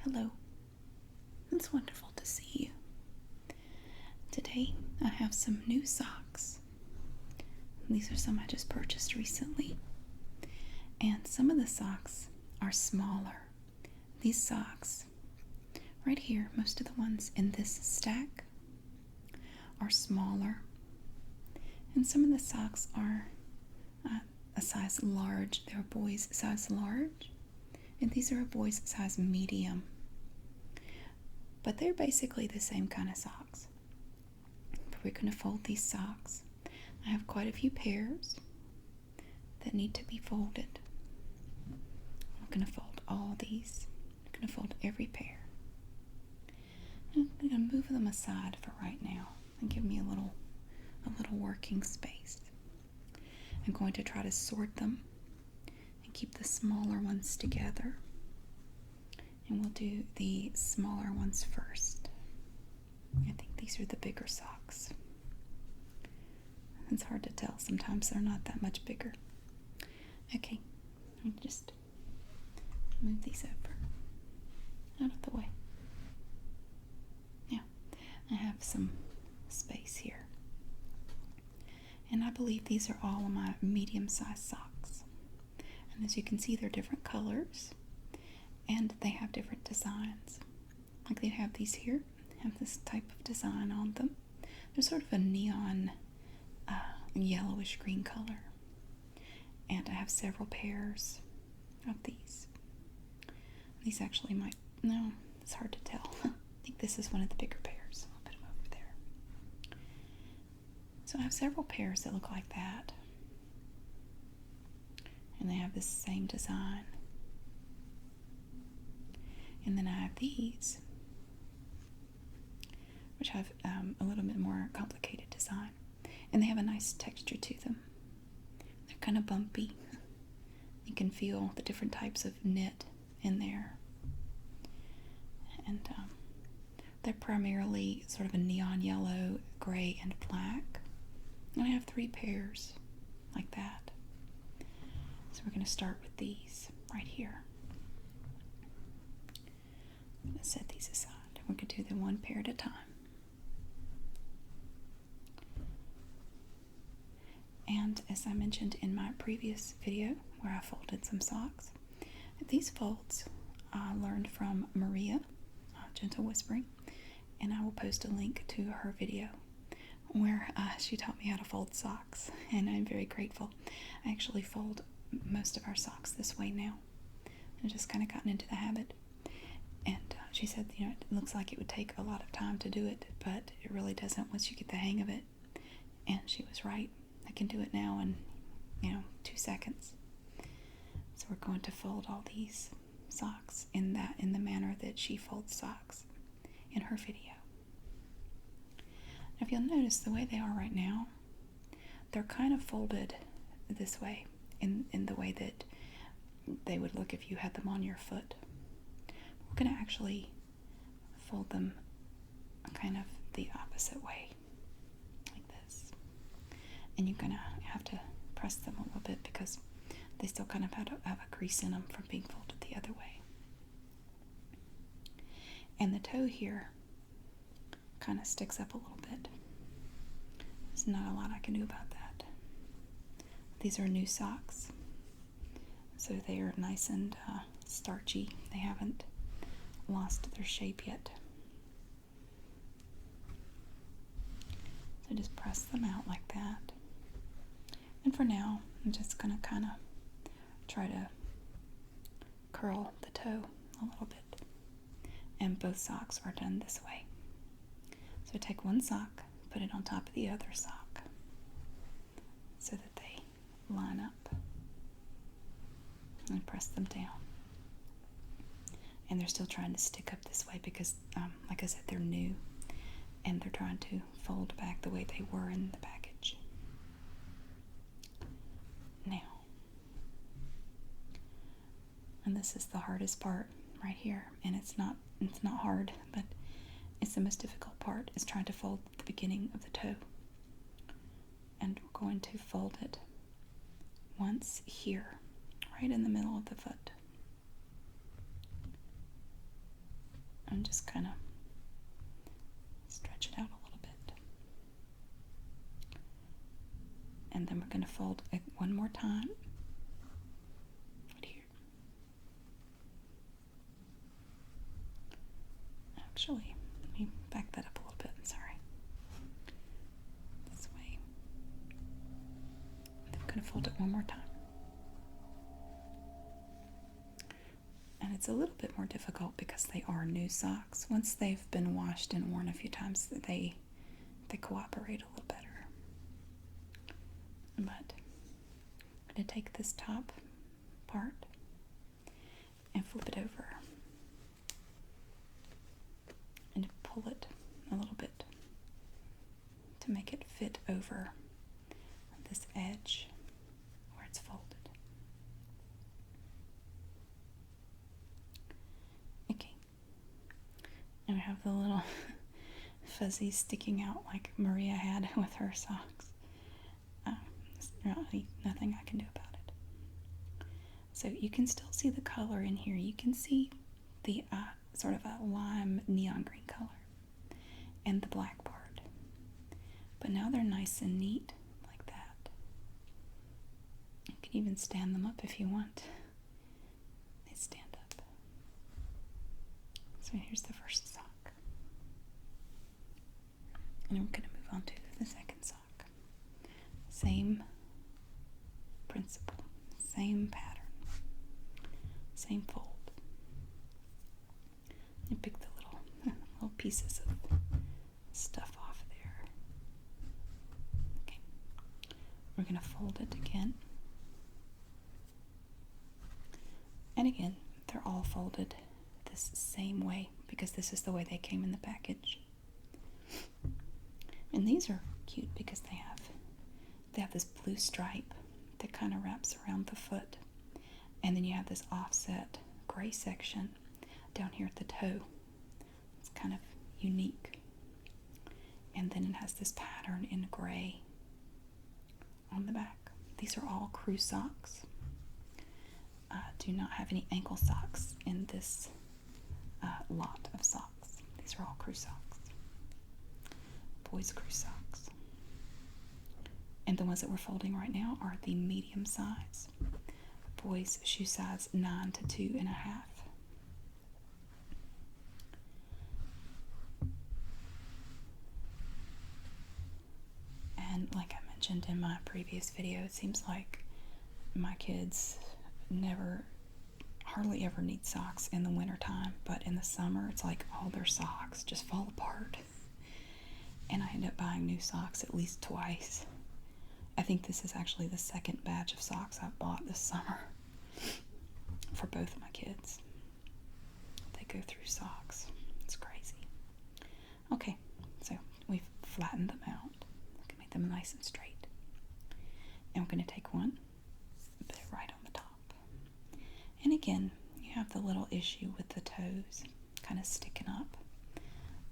Hello, it's wonderful to see you. Today I have some new socks. These are some I just purchased recently. And some of the socks are smaller. These socks, right here, most of the ones in this stack are smaller. And some of the socks are a size large. They're a boy's size large. And these are a boy's size medium. But they're basically the same kind of socks. But we're going to fold these socks. I have quite a few pairs that need to be folded. I'm going to fold all these. I'm going to fold every pair. I'm going to move them aside for right now and give me a little working space. I'm going to try to sort them and keep the smaller ones together. And we'll do the smaller ones first. I think these are the bigger socks. It's hard to tell. Sometimes they're not that much bigger. Okay, let me just move these over out of the way. Now, I have some space here. And I believe these are all of my medium-sized socks. And as you can see, they're different colors. And they have different designs. Like they have these here, have this type of design on them. They're sort of a neon yellowish green color. And I have several pairs of these. These actually might, no, it's hard to tell. I think this is one of the bigger pairs. I'll put them over there. So I have several pairs that look like that. And they have this same design. And then I have these, which have a little bit more complicated design. And they have a nice texture to them. They're kind of bumpy. You can feel the different types of knit in there. And they're primarily sort of a neon yellow, gray, and black. And I have 3 pairs like that. So we're going to start with these right here. I'm going to set these aside. We're going to do them one pair at a time. And as I mentioned in my previous video where I folded some socks, these folds I learned from Maria, Gentle Whispering, and I will post a link to her video where she taught me how to fold socks, and I'm very grateful. I actually fold most of our socks this way now. I've just kind of gotten into the habit. And she said, it looks like it would take a lot of time to do it, but it really doesn't once you get the hang of it. And she was right. I can do it now in, 2 seconds. So we're going to fold all these socks in the manner that she folds socks in her video. Now, if you'll notice the way they are right now, they're kind of folded this way, in the way that they would look if you had them on your foot. We're going to actually fold them kind of the opposite way, like this. And you're going to have to press them a little bit because they still kind of have a crease in them from being folded the other way. And the toe here kind of sticks up a little bit. There's not a lot I can do about that. These are new socks, so they are nice and starchy. They haven't lost their shape yet. So just press them out like that. And for now, I'm just going to kind of try to curl the toe a little bit. And both socks are done this way. So take one sock, put it on top of the other sock so that they line up. And press them down. And they're still trying to stick up this way because, like I said, they're new. And they're trying to fold back the way they were in the package. Now, and this is the hardest part right here. And it's not hard, but it's the most difficult part, is trying to fold the beginning of the toe. And we're going to fold it once here, right in the middle of the foot. just kind of stretch it out a little bit. And then we're going to fold it one more time. Right here. Actually, let me back that up a little bit. Sorry. This way. And then I'm going to fold it one more time. And it's a little bit more difficult because they are new socks. Once they've been washed and worn a few times, they cooperate a little better. But I'm going to take this top part and flip it over and pull it a little bit to make it fit over this edge where it's folded. Okay, and we have the little fuzzies sticking out like Maria had with her socks. There's really nothing I can do about it. So you can still see the color in here. You can see the sort of a lime neon green color and the black part. But now they're nice and neat like that. You can even stand them up if you want. They stand up. So here's the first sock. And then we're going to move on to the second sock. Same principle, same pattern, same fold. You pick the little pieces of stuff off there. Okay, we're going to fold it again. And again, they're all folded this same way because this is the way they came in the package. And these are cute because they have this blue stripe that kind of wraps around the foot. And then you have this offset gray section down here at the toe. It's kind of unique. And then it has this pattern in gray on the back. These are all crew socks. Do not have any ankle socks in this lot of socks. These are all crew socks. Boys' crew socks. And the ones that we're folding right now are the medium size. Boys shoe size 9 to 2.5. And like I mentioned in my previous video, it seems like my kids hardly ever need socks in the winter time, but in the summer it's like all their socks just fall apart. And I end up buying new socks at least twice. I think this is actually the second batch of socks I've bought this summer for both of my kids. They go through socks. It's crazy. Okay, so we've flattened them out. We can make them nice and straight. And we're going to take one, put it right on the top. And again, you have the little issue with the toes kind of sticking up.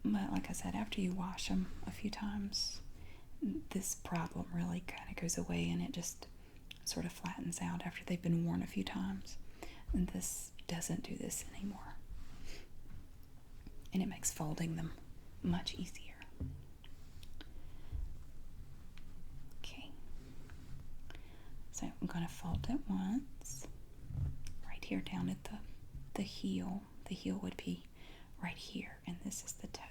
But like I said, after you wash them a few times, this problem really kind of goes away and it just sort of flattens out after they've been worn a few times. And this doesn't do this anymore. And it makes folding them much easier. Okay. So I'm going to fold it once. Right here down at the heel. The heel would be right here, and this is the toe.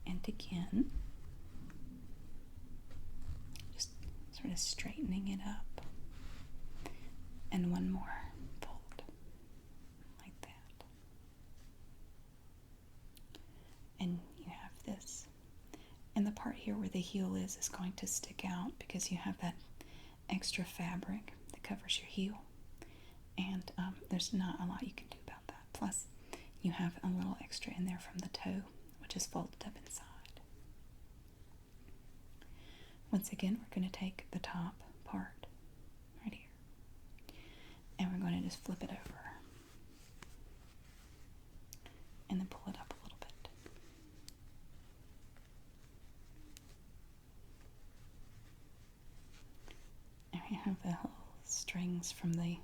And again, just sort of straightening it up. And one more fold, like that. And you have this. And the part here where the heel is going to stick out because you have that extra fabric that covers your heel. And there's not a lot you can do about that. Plus, you have a little extra in there from the toe, which is folded up inside. Once again, we're going to take the top part right here, and we're going to just flip it over and then pull it up a little bit. And we have the little strings from the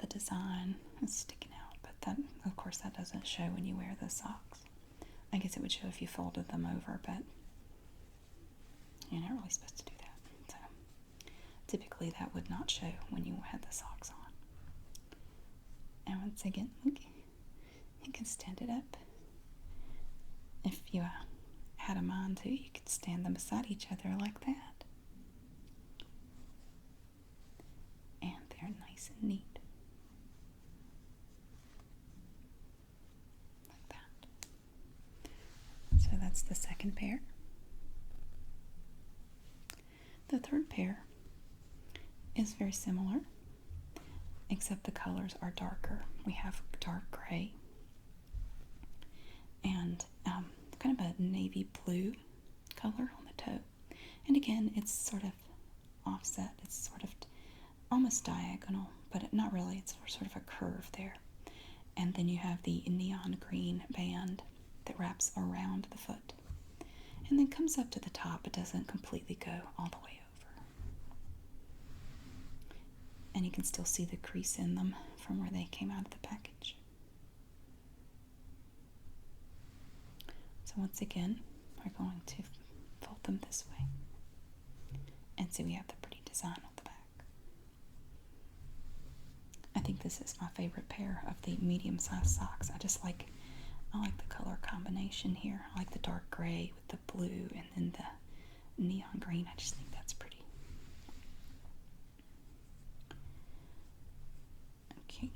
design is sticking out, but that, of course, that doesn't show when you wear the socks. I guess it would show if you folded them over, but you're not really supposed to do that. So typically that would not show when you had the socks on. And once again, look, you can stand it up. If you had a mind to, you could stand them beside each other like that. And they're nice and neat. Like that. So that's the second pair. The third pair is very similar, except the colors are darker. We have dark gray and kind of a navy blue color on the toe. And again, it's sort of offset. It's sort of almost diagonal, but not really. It's sort of a curve there. And then you have the neon green band that wraps around the foot and then comes up to the top. It doesn't completely go all the way over. And you can still see the crease in them from where they came out of the package. So once again, we're going to fold them this way. And see, we have the pretty design on the back. I think this is my favorite pair of the medium-sized socks. I like the color combination here. I like the dark gray with the blue and then the neon green. I just think that's pretty. Okay.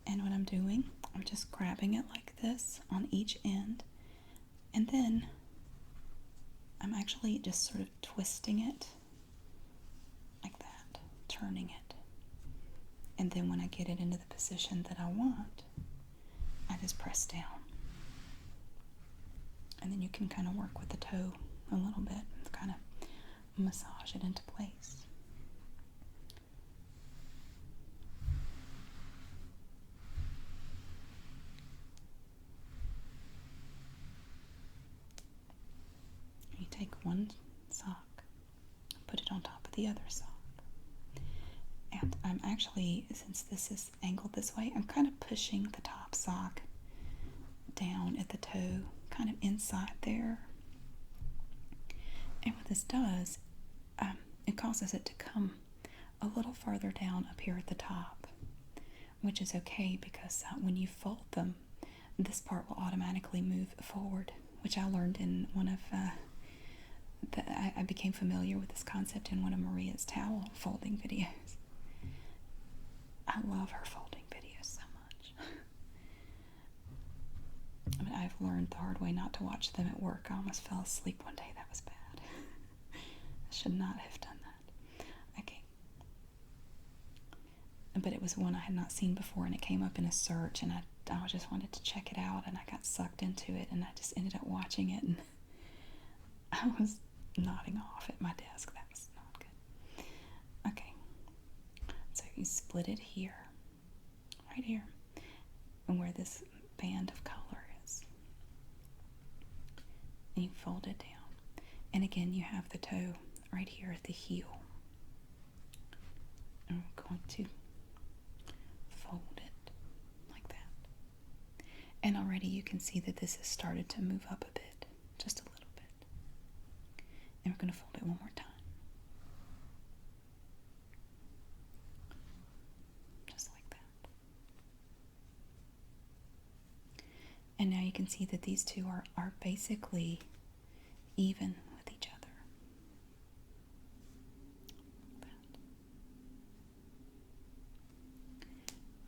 And what I'm doing, I'm just grabbing it like this on each end, and then I'm actually just sort of twisting it like that, turning it. And then when I get it into the position that I want, I just press down. And then you can kind of work with the toe a little bit and kind of massage it into place. You take one sock, put it on top of the other sock. And I'm actually, since this is angled this way, I'm kind of pushing the top sock down at the toe, kind of inside there. And what this does, it causes it to come a little farther down up here at the top, which is okay because when you fold them, this part will automatically move forward, which I learned in one of I became familiar with this concept in one of Maria's towel folding videos. I love her folding videos so much. I mean, I've learned the hard way not to watch them at work. I almost fell asleep one day. That was bad. I should not have done that. Okay. But it was one I had not seen before, and it came up in a search, and I just wanted to check it out, and I got sucked into it, and I just ended up watching it, and I was nodding off at my desk. That was not good. Okay. So you split it here, right here, and where this band of color is. And you fold it down. And again, you have the toe right here at the heel. And we're going to fold it like that. And already you can see that this has started to move up a bit, just a little bit. And we're going to fold it one more time. And now you can see that these two are basically even with each other.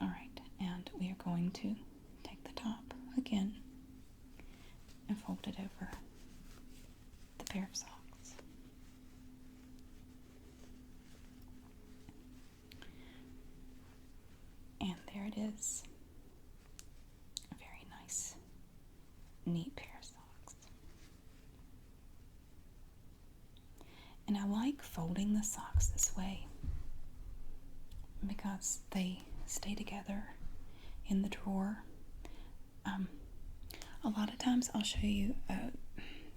Alright, and we are going to take the top again and fold it over the pair of socks. And there it is. A very nice, neat pair of socks. And I like folding the socks this way because they stay together in the drawer. A lot of times I'll show you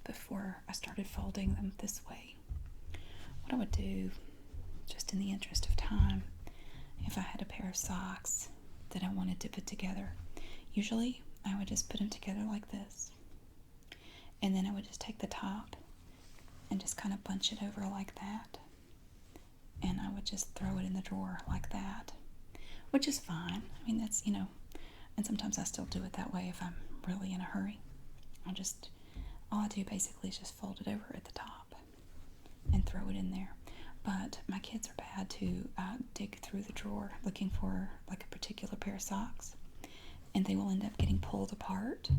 before I started folding them this way what I would do, just in the interest of time, if I had a pair of socks that I wanted to put together. Usually I would just put them together like this, and then I would just take the top and just kind of bunch it over like that, and I would just throw it in the drawer like that, which is fine. I mean, that's, and sometimes I still do it that way if I'm really in a hurry. All I do basically is just fold it over at the top and throw it in there. But my kids are bad to dig through the drawer looking for like a particular pair of socks, and they will end up getting pulled apart,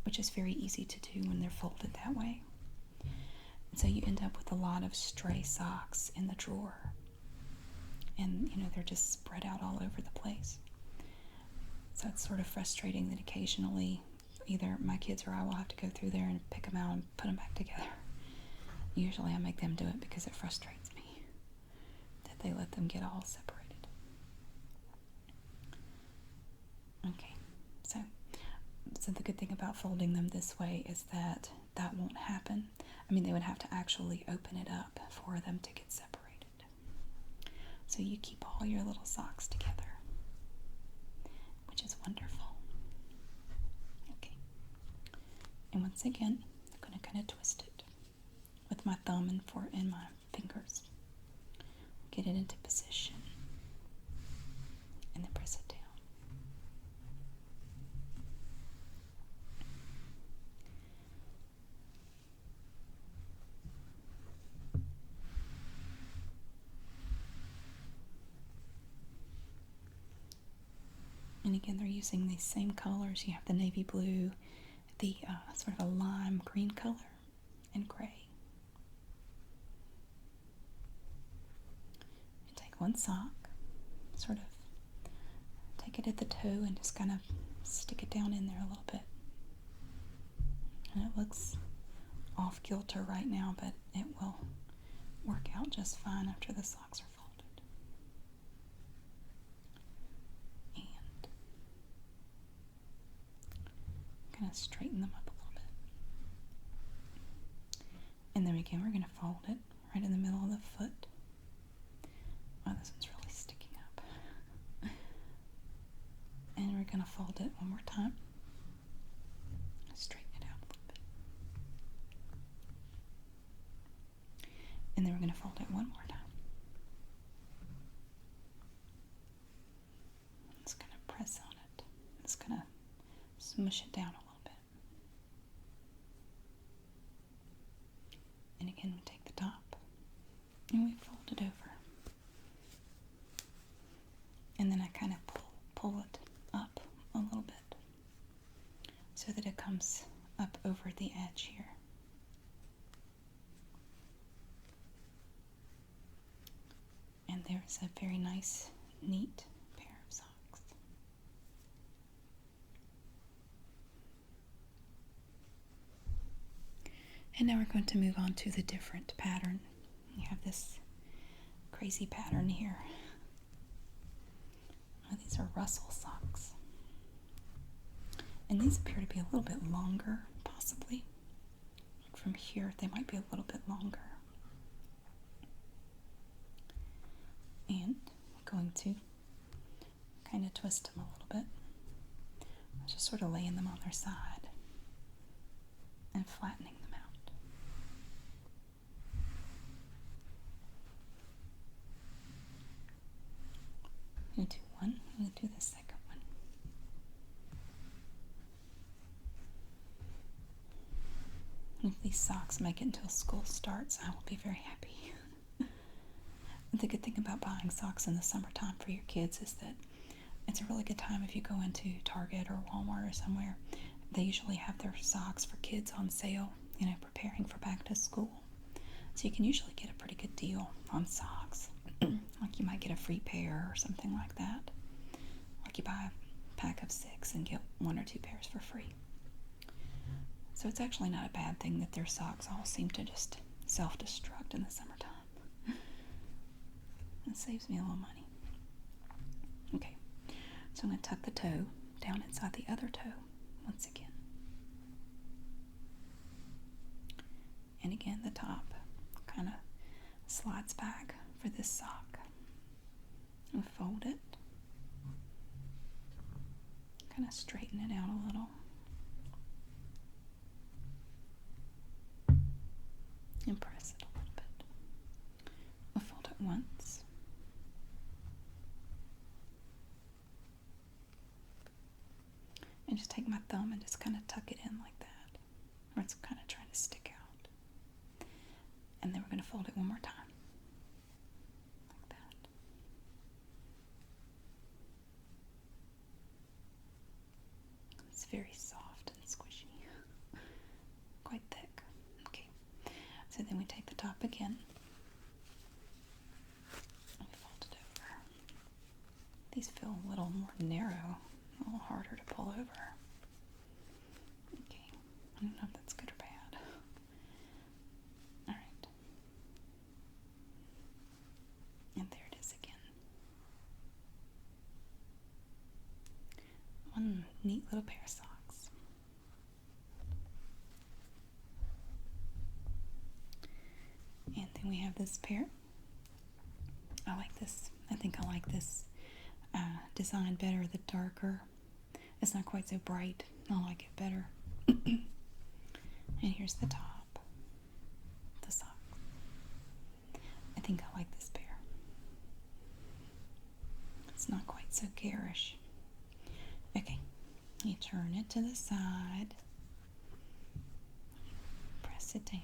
which is very easy to do when they're folded that way. And so you end up with a lot of stray socks in the drawer, and they're just spread out all over the place. So it's sort of frustrating that occasionally either my kids or I will have to go through there and pick them out and put them back together. Usually I make them do it because it frustrates me that they let them get all separated. Okay, so the good thing about folding them this way is that won't happen. I mean, they would have to actually open it up for them to get separated. So you keep all your little socks together, which is wonderful. Okay, and once again, I'm going to kind of twist it with my thumb and my fingers. Get it into position, and then press it down. And again, they're using these same colors. You have the navy blue, the sort of a lime green color, and gray. You take one sock, sort of take it at the toe and just kind of stick it down in there a little bit. And it looks off kilter right now, but it will work out just fine after the socks are folded. And kind of straighten them up a little bit. And then again, we're going to fold it right in the middle of the foot. Oh, this one's really sticking up. And we're going to fold it one more time. Straighten it out a little bit. And then we're going to fold it one more time. Just going to press on it. Just going to smush it down a little bit. And again, we take the top and we fold it over. And then I kind of pull it up a little bit so that it comes up over the edge here. And there's a very nice, neat pair of socks. And now we're going to move on to the different pattern. You have this crazy pattern here. Oh, these are Russell socks. And these appear to be a little bit longer, possibly. From here, they might be a little bit longer. And I'm going to kind of twist them a little bit. Just sort of laying them on their side and flattening them out. I'm going to do one, I'm going to do the second one. If these socks make it until school starts, I will be very happy. The good thing about buying socks in the summertime for your kids is that it's a really good time if you go into Target or Walmart or somewhere. They usually have their socks for kids on sale, preparing for back to school. So you can usually get a pretty good deal on socks. Like you might get a free pair or something like that. Like you buy a pack of 6 and get 1 or 2 pairs for free. So it's actually not a bad thing that their socks all seem to just self-destruct in the summertime. It saves me a little money. Okay, so I'm going to tuck the toe down inside the other toe once again. And again, the top kind of slides back for this sock. And fold it. kind of straighten it out a little. And press it a little bit. We'll fold it once. And just take my thumb and just kind of tuck it in like that, where it's kind of trying to stick out. And then we're going to fold it one more time. Like that. It's very soft and squishy. Quite thick. Okay. So then we take the top again. And fold it over. These feel a little more narrow. A little harder to pull over. Okay, I don't know if that's good or bad. Alright. And there it is again. One neat little pair of socks. And then we have this pair. I like this. I think I like this design better, the darker. It's not quite so bright. I like it better. And here's the top. The socks. I think I like this pair. It's not quite so garish. Okay. You turn it to the side. Press it down.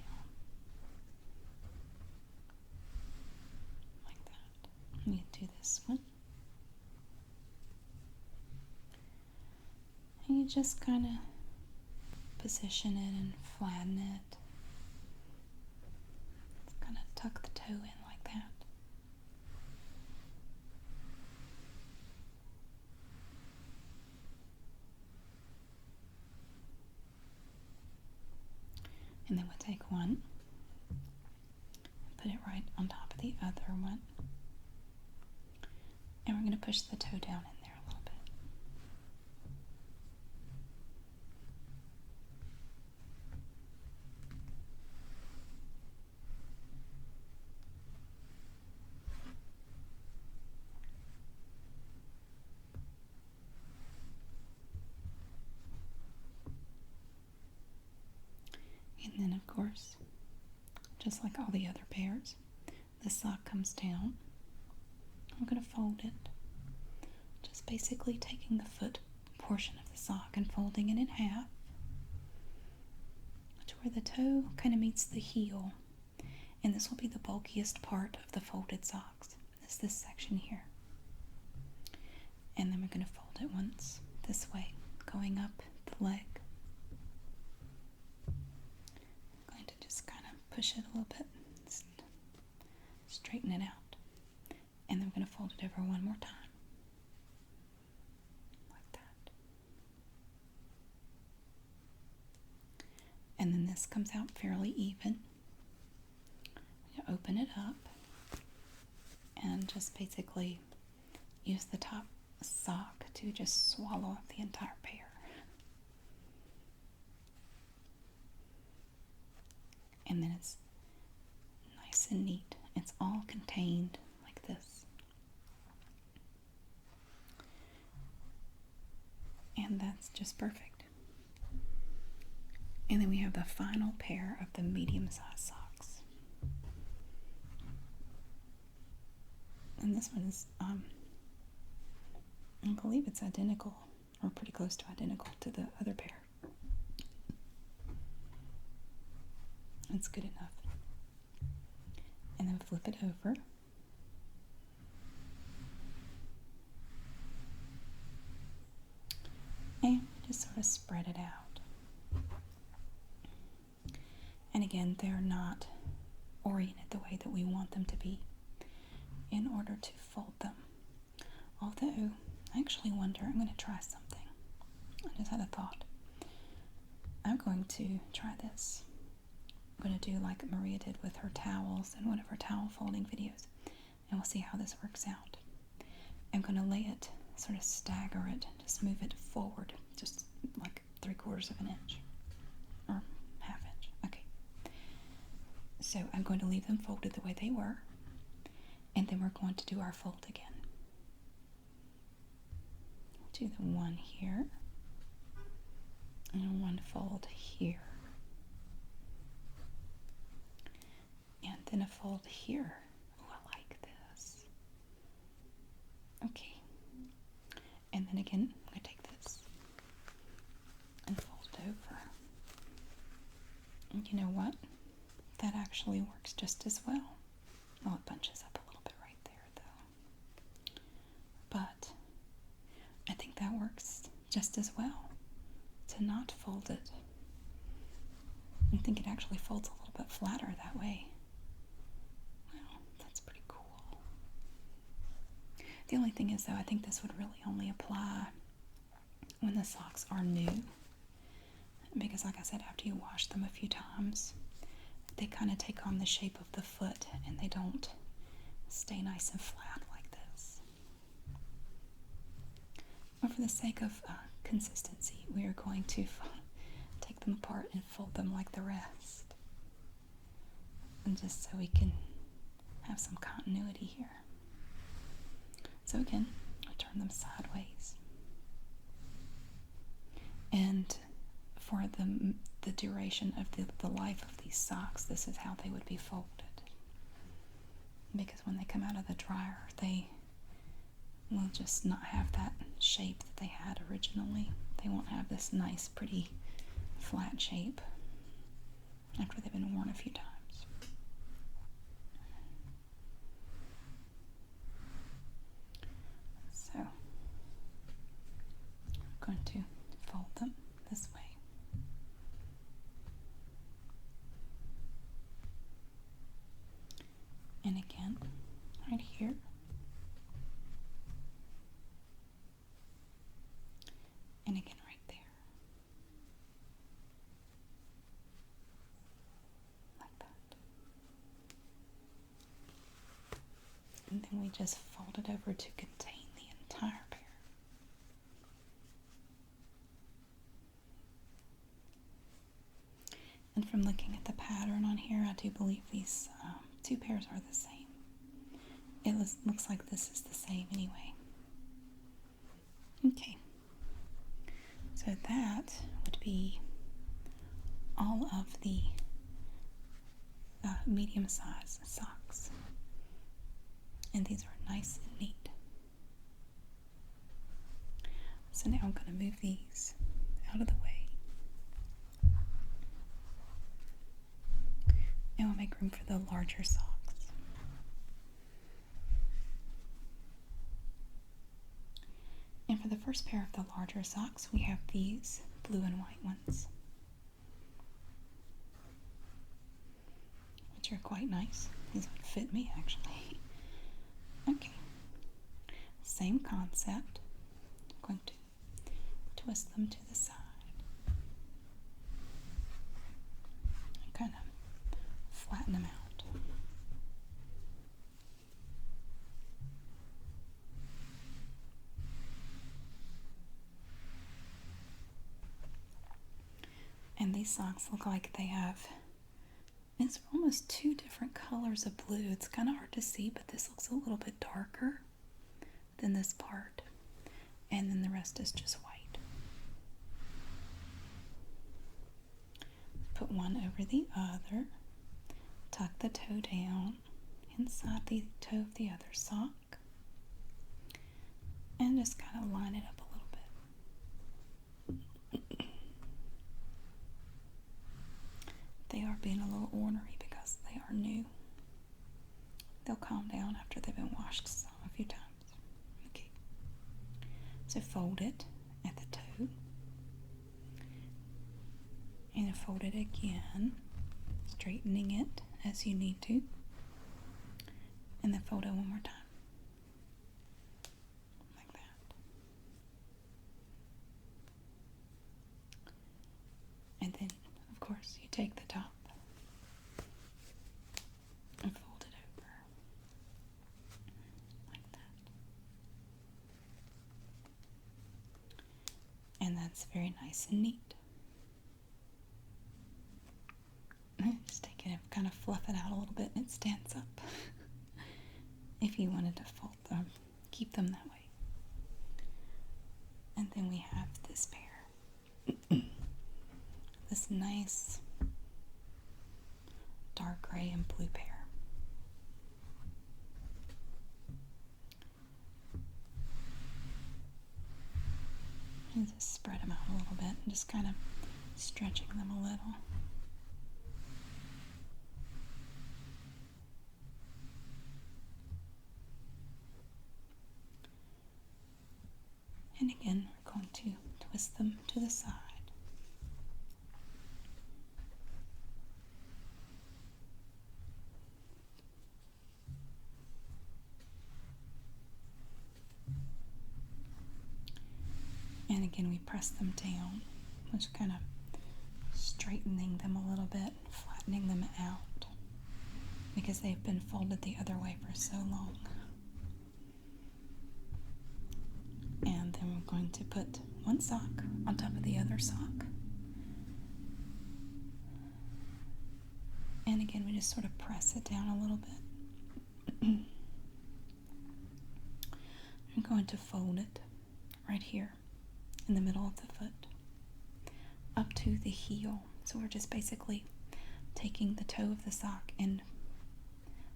Like that. You do this one. And you just kind of position it and flatten it. Kind of tuck the toe in like that. And then we'll take one and put it right on top of the other one. And we're going to push the toe down in there a little bit. And then, of course, just like all the other pairs, the sock comes down. I'm going to fold it, just basically taking the foot portion of the sock and folding it in half to where the toe kind of meets the heel. And this will be the bulkiest part of the folded socks, is this section here. And then we're going to fold it once this way, going up the leg. Just kind of push it a little bit, straighten it out, and then we're going to fold it over one more time, like that. And then this comes out fairly even. You open it up and just basically use the top sock to just swallow up the entire pair. And then it's nice and neat. It's all contained like this. And that's just perfect. And then we have the final pair of the medium-sized socks. And this one is, I believe it's identical, or pretty close to identical to the other pair. It's good enough. And then flip it over. And just sort of spread it out. And again, they're not oriented the way that we want them to be in order to fold them. Although, I actually wonder, I'm going to try something. I just had a thought. I'm going to try this. I'm going to do like Maria did with her towels in one of her towel folding videos, and we'll see how this works out. I'm going to lay it, sort of stagger it, just move it forward, just like 3/4 of an inch or ½ inch. Okay. So I'm going to leave them folded the way they were, and then we're going to do our fold again. Do the one here, and one fold here, and then a fold here. Oh, I like this. Okay, and then again, I'm going to take this and fold it over. And you know what? That actually works just as well. Oh, it bunches up a little bit right there, though. But I think that works just as well, to not fold it. I think it actually folds a little bit flatter that way. Well, that's pretty cool. The only thing is, though, I think this would really only apply when the socks are new. Because, like I said, after you wash them a few times, they kind of take on the shape of the foot and they don't stay nice and flat like this. But for the sake of consistency, we are going to take them apart and fold them like the rest. And just so we can have some continuity here. So again, I turn them sideways. And for the duration of the life of these socks, this is how they would be folded. Because when they come out of the dryer, they will just not have that shape that they had originally. They won't have this nice, pretty, flat shape after they've been worn a few times. So, I'm going to fold them this way. And again, right here. And again, right there. Like that. And then we just fold it over to contain the entire pair. And from looking at the pattern on here, I do believe these two pairs are the same. It looks like this is the same anyway. Okay. So that would be all of the medium-sized socks. And these are nice and neat. So now I'm going to move these out of the way. And we'll make room for the larger socks. And for the first pair of the larger socks, we have these blue and white ones, which are quite nice. These would fit me, actually. Okay. Same concept. I'm going to twist them to the side. And kind of flatten them out. And these socks look like they have, it's almost two different colors of blue. It's kind of hard to see, but this looks a little bit darker than this part. And then the rest is just white. Put one over the other. Tuck the toe down inside the toe of the other sock. And just kind of line it up a little bit. They are being a little ornery because they are new. They'll calm down after they've been washed a few times. Okay. So fold it at the toe. And fold it again, straightening it as you need to. And then fold it one more time. Like that. And then, of course, you take the top and fold it over like that. And that's very nice and neat. Just take it and kind of fluff it out a little bit and it stands up. If you wanted to fold them, keep them that way. And then we have this pair. this nice dark gray and blue pair. And just spread them out a little bit and just kind of stretching them a little. And again, we're going to twist them to the side. And again, we press them down, which kind of straightening them a little bit, flattening them out, because they've been folded the other way for so long. And then we're going to put one sock on top of the other sock. And again, we just sort of press it down a little bit. I'm going to fold it right here in the middle of the foot up to the heel. So we're just basically taking the toe of the sock and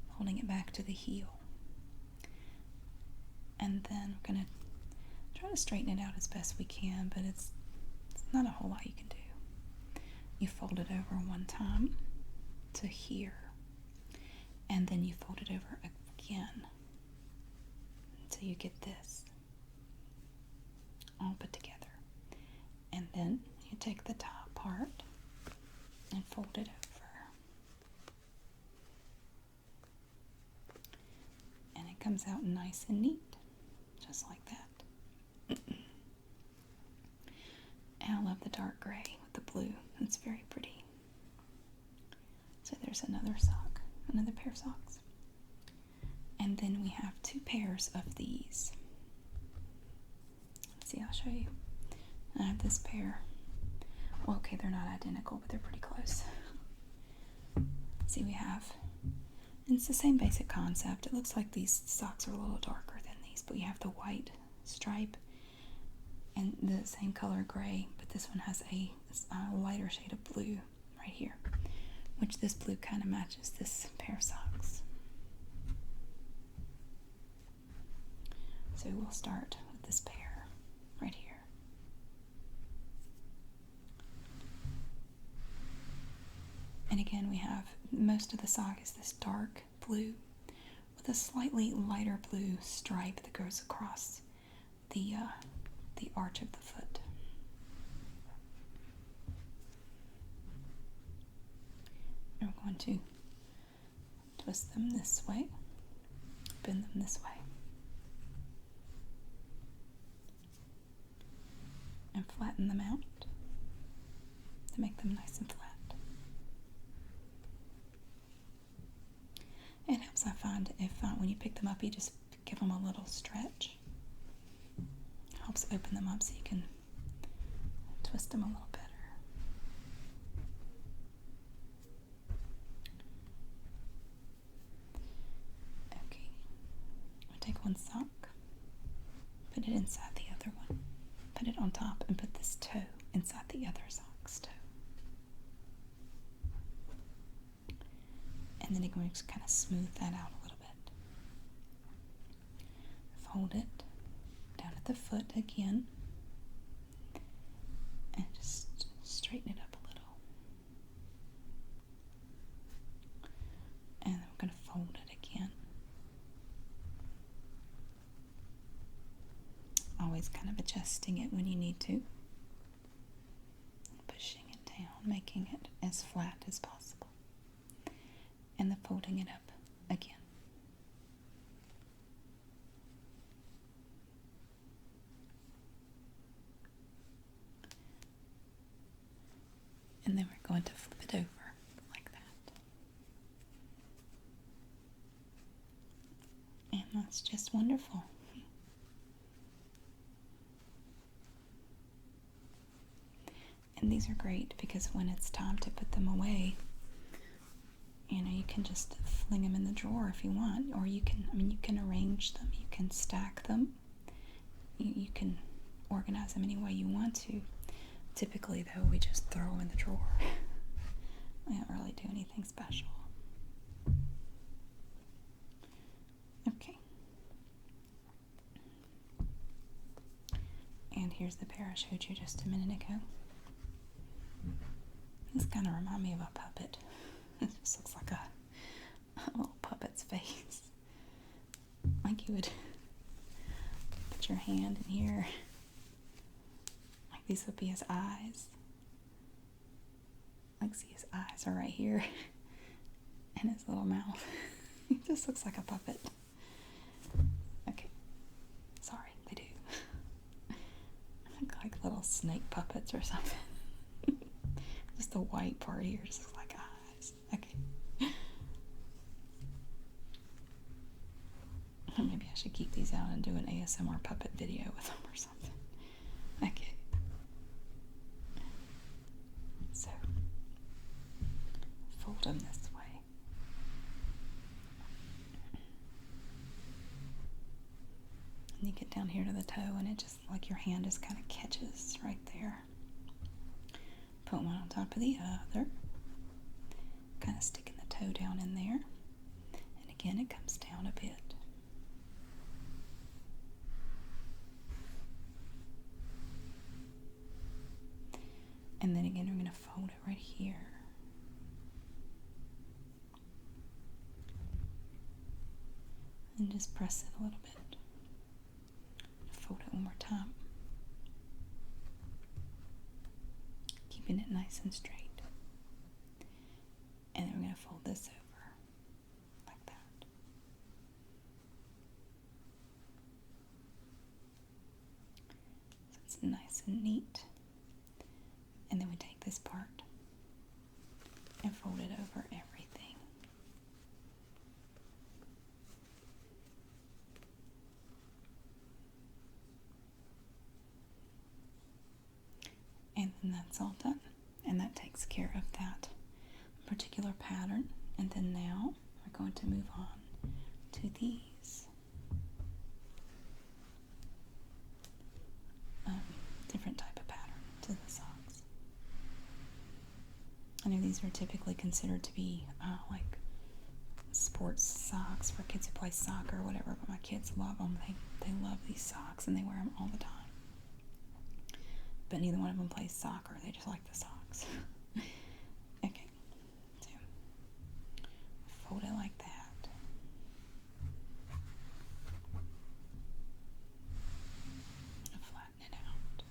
holding it back to the heel. And then we're going to try to straighten it out as best we can, but it's not a whole lot you can do. You fold it over one time to here, and then you fold it over again until you get this all put together. And then you take the top part and fold it over. And it comes out nice and neat, just like that. And I love the dark gray with the blue. It's very pretty. So there's another sock, another pair of socks. And then we have two pairs of these. Let's see, I'll show you. I have this pair. Well, okay, they're not identical, but they're pretty close. See, we have, and it's the same basic concept. It looks like these socks are a little darker than these, but you have the white stripe and the same color gray, but this one has a lighter shade of blue right here, which this blue kind of matches this pair of socks. So we'll start with this pair right here. And again, we have most of the sock is this dark blue with a slightly lighter blue stripe that goes across the arch of the foot. And we're going to twist them this way, bend them this way, and flatten them out to make them nice and flat. It helps, I find, if when you pick them up, you just give them a little stretch. It helps open them up so you can twist them a little better. Okay, we'll take one sock, put it inside the other one, put it on top, and put this toe inside the other sock's toe. And then you're going to kind of smooth that out a little bit. Fold it down at the foot again. And just straighten it up a little. And then we're going to fold it again. Always kind of adjusting it when you need to. Pushing it down, making it as flat as possible. And then folding it up again. And then we're going to flip it over like that. And that's just wonderful. And these are great because when it's time to put them away, you know, you can just fling them in the drawer if you want, or you can arrange them, you can stack them, you can organize them any way you want to. Typically, though, we just throw them in the drawer. We don't really do anything special. Okay. And here's the pair I showed you just a minute ago. This kind of reminds me of a puppet. It just looks like a little puppet's face. Like you would put your hand in here. Like these would be his eyes. Like, see, his eyes are right here. And his little mouth. He just looks like a puppet. Okay. Sorry, they do. Look like little snake puppets or something. Just the white part here just looks like eyes. Okay. Maybe I should keep these out and do an ASMR puppet video with them or something. Okay. So, fold them this way. And you get down here to the toe and it just, like your hand just kind of catches right there. Put one on top of the other. Kind of sticking the toe down in there. And again, it comes down a bit. And then again, we're going to fold it right here. And just press it a little bit. Fold it one more time. Keeping it nice and straight. And then we're going to fold this over like that. So it's nice and neat. And then we take this part and fold it over everything. And then that's all done. And that takes care of that particular pattern. And then now we're going to move on to these different type of pattern to the socks. I know these are typically considered to be like sports socks for kids who play soccer or whatever, but my kids love them. They love these socks and they wear them all the time. But neither one of them plays soccer. They just like the socks. Okay. So, fold it like that. And flatten it out.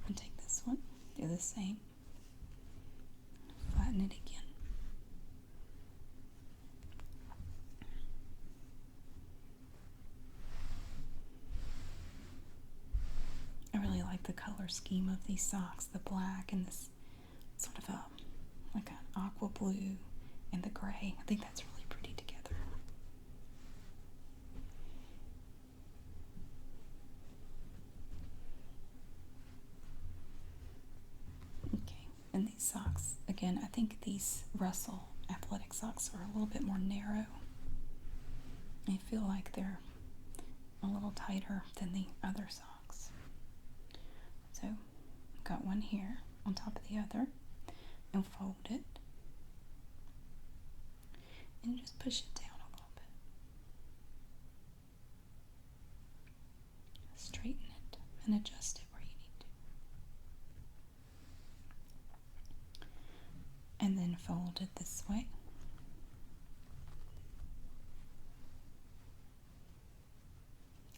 And take this one. Do the same. Flatten it again. I really like the color scheme of these socks, the black and this sort of like an aqua blue and the gray. I think that's really pretty together. Okay, and these socks, again, I think these Russell athletic socks are a little bit more narrow. I feel like they're a little tighter than the other socks. So, I've got one here on top of the other, and fold it, and just push it down a little bit. Straighten it and adjust it where you need to. And then fold it this way.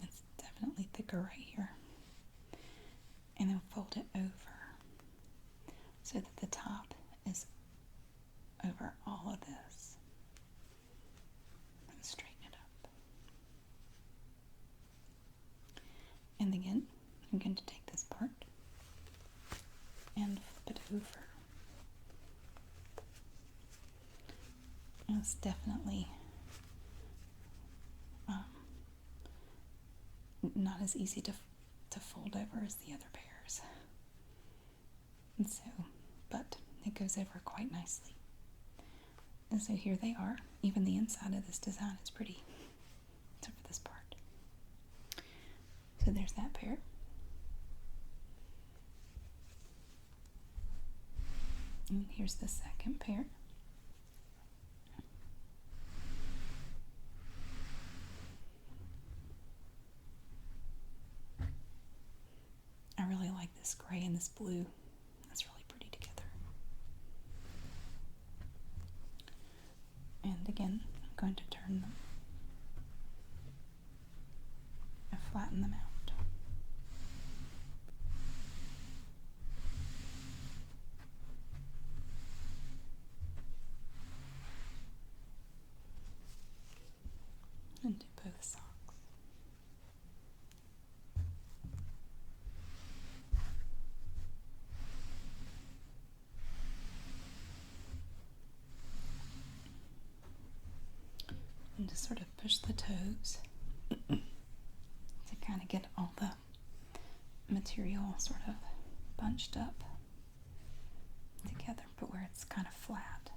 It's definitely thicker right here. And then fold it over so that the top is over all of this. And straighten it up. And again, I'm going to take this part and flip it over. And it's definitely not as easy to fold over as the other pairs. And so, but it goes over quite nicely. And so here they are. Even the inside of this design is pretty, except for this part. So there's that pair. And here's the second pair. I really like this gray and this blue. That's really pretty together. And again, I'm going to turn them and flatten them out. And do both socks. And just sort of push the toes to kind of get all the material sort of bunched up together, but where it's kind of flat.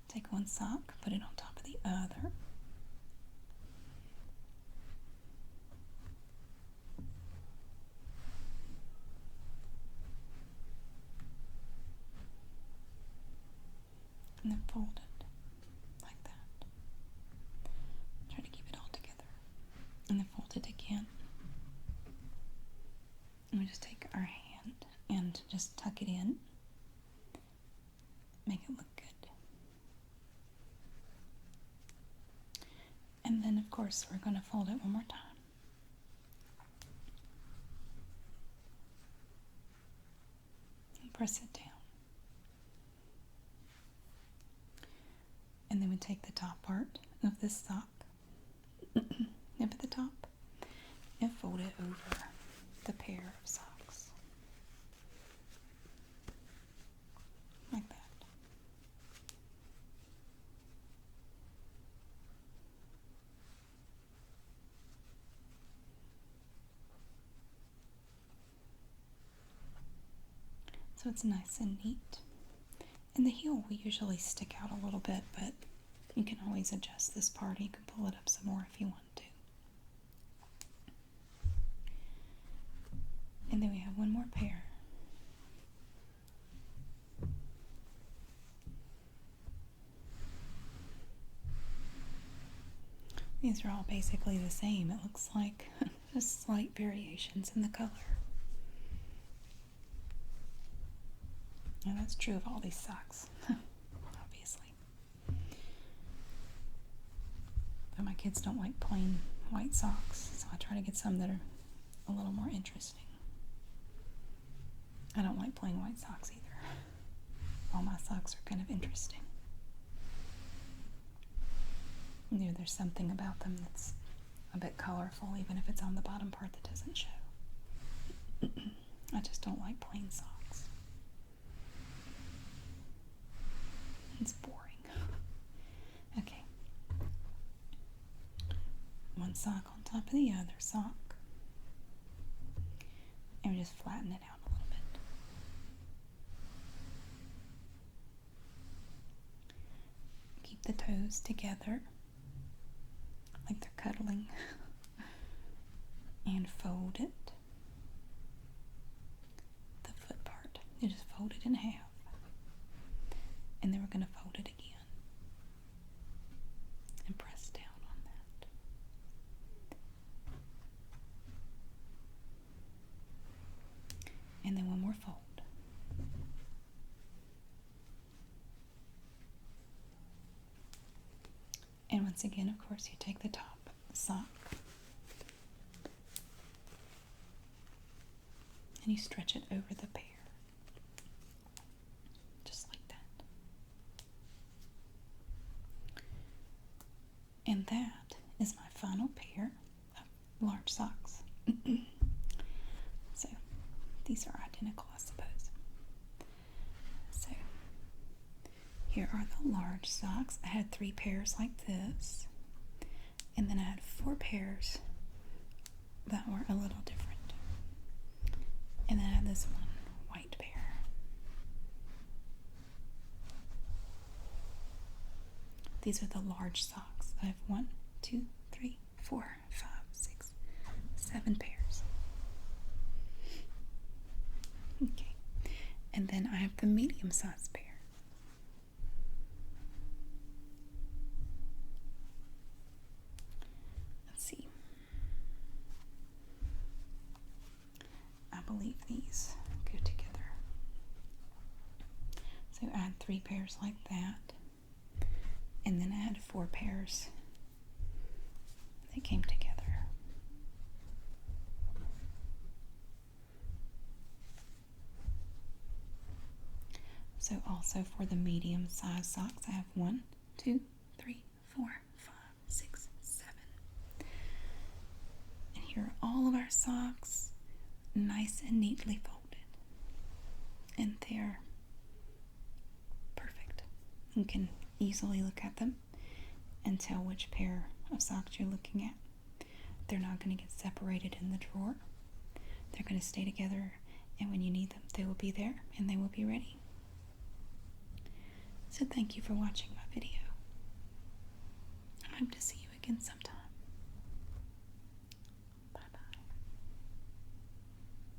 Take one sock, put it on top of the other. And then fold it like that. Try to keep it all together. And then fold it again. And we just take our hand and just tuck it in. Make it look good. And then, of course, we're going to fold it one more time. And press it down. And then we take the top part of this sock, nip at the top, and fold it over the pair of socks. Like that. So it's nice and neat. And the heel will usually stick out a little bit, but you can always adjust this part. You can pull it up some more if you want to. And then we have one more pair. These are all basically the same. It looks like just slight variations in the color. And that's true of all these socks, obviously. But my kids don't like plain white socks, so I try to get some that are a little more interesting. I don't like plain white socks either. All my socks are kind of interesting. You know, there's something about them that's a bit colorful, even if it's on the bottom part that doesn't show. I just don't like plain socks. It's boring. Okay. One sock on top of the other sock. And we just flatten it out a little bit. Keep the toes together, like they're cuddling. And fold it. The foot part. You just fold it in half. And then we're going to fold it again and press down on that. And then one more fold. And once again, of course, you take the top sock and you stretch it over the pair. And that is my final pair of large socks. So these are identical, I suppose. So here are the large socks. I had 3 pairs like this, and then I had 4 pairs that were a little different. And then I had this one white pair. These are the large socks. I have 1, 2, 3, 4, 5, 6, 7 pairs. Okay. And then I have the medium sized pair. Let's see. I believe these go together. So I had 3 pairs like that. And then I had 4 pairs that came together. So also for the medium size socks, I have 1, 2, 3, 4, 5, 6, 7. And here are all of our socks, nice and neatly folded. And they're perfect. You can easily look at them and tell which pair of socks you're looking at. They're not going to get separated in the drawer. They're going to stay together, and when you need them, they will be there and they will be ready. So thank you for watching my video. I hope to see you again sometime.